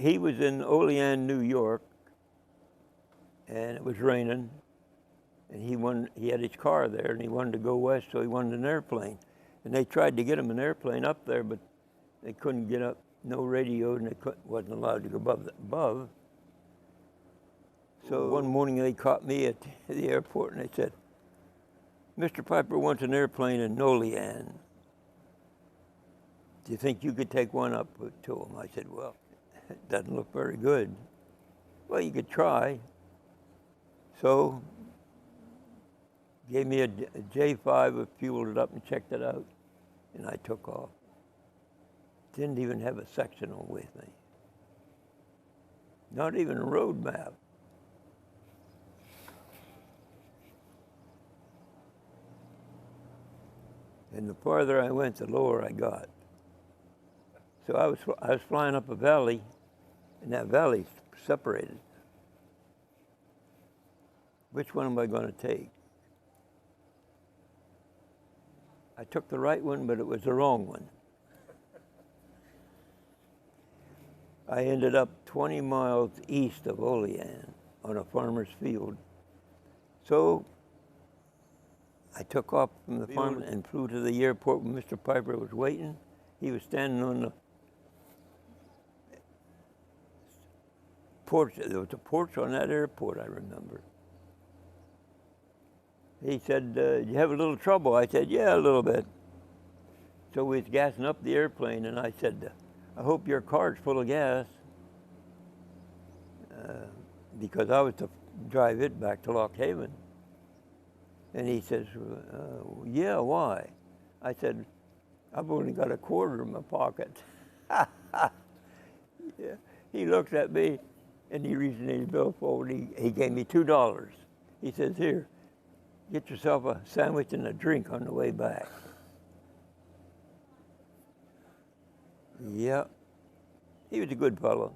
he was in Olean, New York, and it was raining, and he had his car there, and he wanted to go west, so he wanted an airplane. And they tried to get him an airplane up there, but they couldn't get up, no radio, and they wasn't allowed to go above. So one morning they caught me at the airport, and they said, "Mr. Piper wants an airplane in Olean. Do you think you could take one up to him?" I said, "Well, it doesn't look very good." "Well, you could try." So gave me a J5, I fueled it up and checked it out, and I took off. Didn't even have a sectional with me. Not even a road map. And the farther I went, the lower I got. So I was flying up a valley, and that valley separated. Which one am I going to take? I took the right one, but it was the wrong one. I ended up 20 miles east of Olean on a farmer's field. So I took off from the farm and flew to the airport when Mr. Piper was waiting. He was standing on the porch. There was a porch on that airport, I remember. He said, "You have a little trouble?" I said, "Yeah, a little bit." So we was gassing up the airplane, and I said, "I hope your car's full of gas," because I was to drive it back to Lock Haven. And he says, "Yeah, why?" I said, "I've only got a quarter in my pocket." Yeah. He looked at me, and he reached in his bill forward. He gave me $2. He says, "Here, get yourself a sandwich and a drink on the way back." Yeah, he was a good fellow.